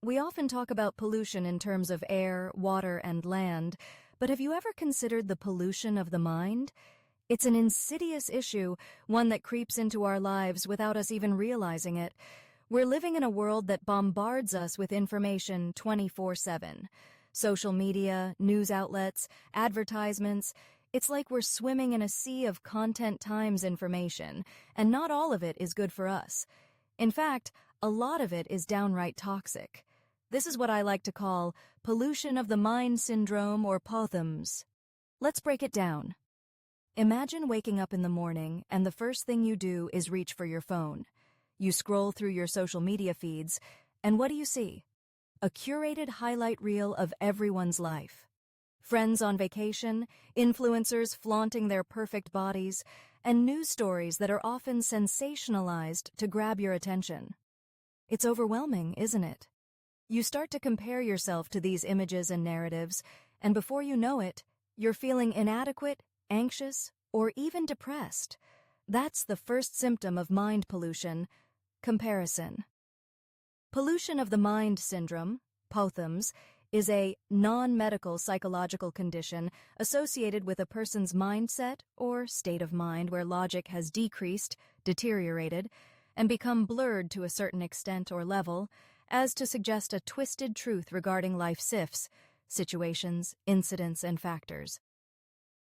We often talk about pollution in terms of air, water, and land, but have you ever considered the pollution of the mind? It's an insidious issue, one that creeps into our lives without us even realizing it. We're living in a world that bombards us with information 24/7. Social media, news outlets, advertisements. It's like we're swimming in a sea of content times information, and not all of it is good for us. In fact, a lot of it is downright toxic. This is what I like to call pollution of the mind syndrome, or POTHMS. Let's break it down. Imagine waking up in the morning and the first thing you do is reach for your phone. You scroll through your social media feeds, and what do you see? A curated highlight reel of everyone's life. Friends on vacation, influencers flaunting their perfect bodies, and news stories that are often sensationalized to grab your attention. It's overwhelming, isn't it? You start to compare yourself to these images and narratives, and before you know it, you're feeling inadequate, anxious, or even depressed. That's the first symptom of mind pollution: comparison. Pollution of the mind syndrome, POTHMS, is a non-medical psychological condition associated with a person's mindset or state of mind where logic has decreased, deteriorated, and become blurred to a certain extent or level, as to suggest a twisted truth regarding life situations, incidents, and factors.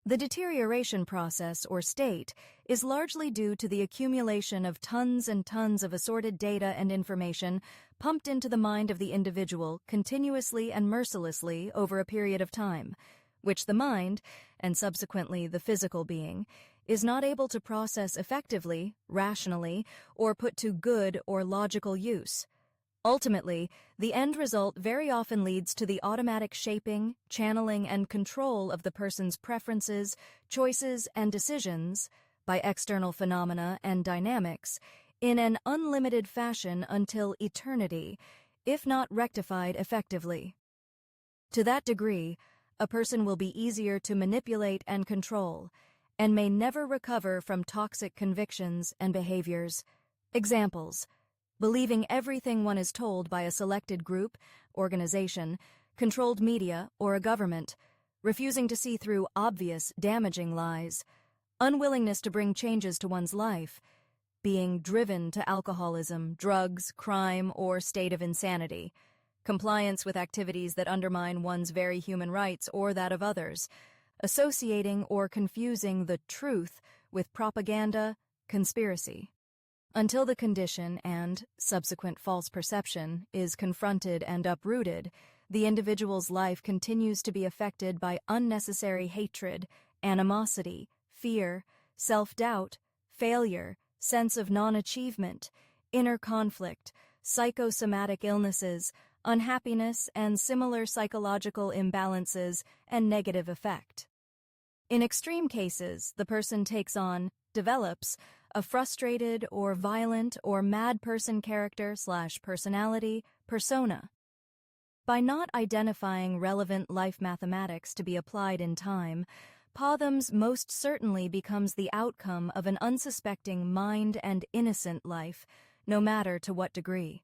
The deterioration process, or state, is largely due to the accumulation of tons and tons of assorted data and information pumped into the mind of the individual continuously and mercilessly over a period of time, which the mind, and subsequently the physical being, is not able to process effectively, rationally, or put to good or logical use. Ultimately, the end result very often leads to the automatic shaping, channeling, and control of the person's preferences, choices, and decisions by external phenomena and dynamics in an unlimited fashion until eternity, if not rectified effectively. To that degree, a person will be easier to manipulate and control, and may never recover from toxic convictions and behaviors. Examples: believing everything one is told by a selected group, organization, controlled media, or a government, refusing to see through obvious, damaging lies, unwillingness to bring changes to one's life, being driven to alcoholism, drugs, crime, or state of insanity, compliance with activities that undermine one's very human rights or that of others, associating or confusing the truth with propaganda, conspiracy. Until the condition and subsequent false perception is confronted and uprooted, the individual's life continues to be affected by unnecessary hatred, animosity, fear, self-doubt, failure, sense of non-achievement, inner conflict, psychosomatic illnesses, unhappiness, and similar psychological imbalances and negative effect. In extreme cases, the person develops a frustrated or violent or mad person character/personality persona. By not identifying relevant life mathematics to be applied in time, POTHMS most certainly becomes the outcome of an unsuspecting mind and innocent life, no matter to what degree.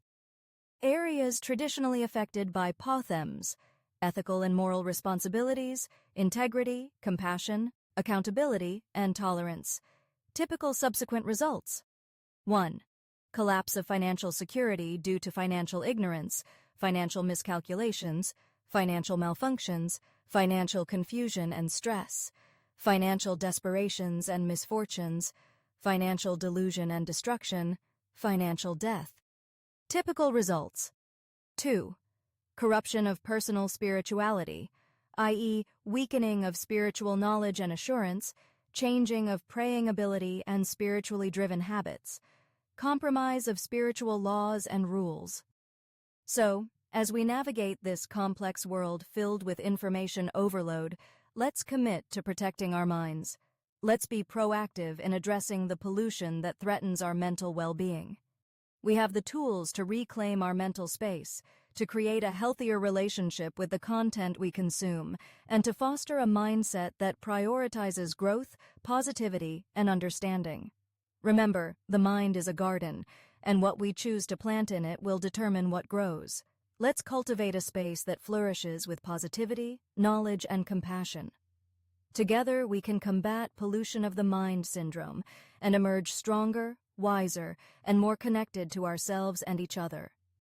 Areas traditionally affected by POTHMS: ethical and moral responsibilities, integrity, compassion, accountability, and tolerance. Typical subsequent results: 1. Collapse of financial security due to financial ignorance, financial miscalculations, financial malfunctions, financial confusion and stress, financial desperations and misfortunes, financial delusion and destruction, financial death. Typical results: 2. Corruption of personal spirituality, i.e., weakening of spiritual knowledge and assurance, changing of praying ability and spiritually driven habits, compromise of spiritual laws and rules. So, as we navigate this complex world filled with information overload, let's commit to protecting our minds. Let's be proactive in addressing the pollution that threatens our mental well-being. We have the tools to reclaim our mental space, to create a healthier relationship with the content we consume, and to foster a mindset that prioritizes growth, positivity, and understanding. Remember, the mind is a garden, and what we choose to plant in it will determine what grows. Let's cultivate a space that flourishes with positivity, knowledge, and compassion. Together, we can combat pollution of the mind syndrome and emerge stronger, wiser, and more connected to ourselves and each other.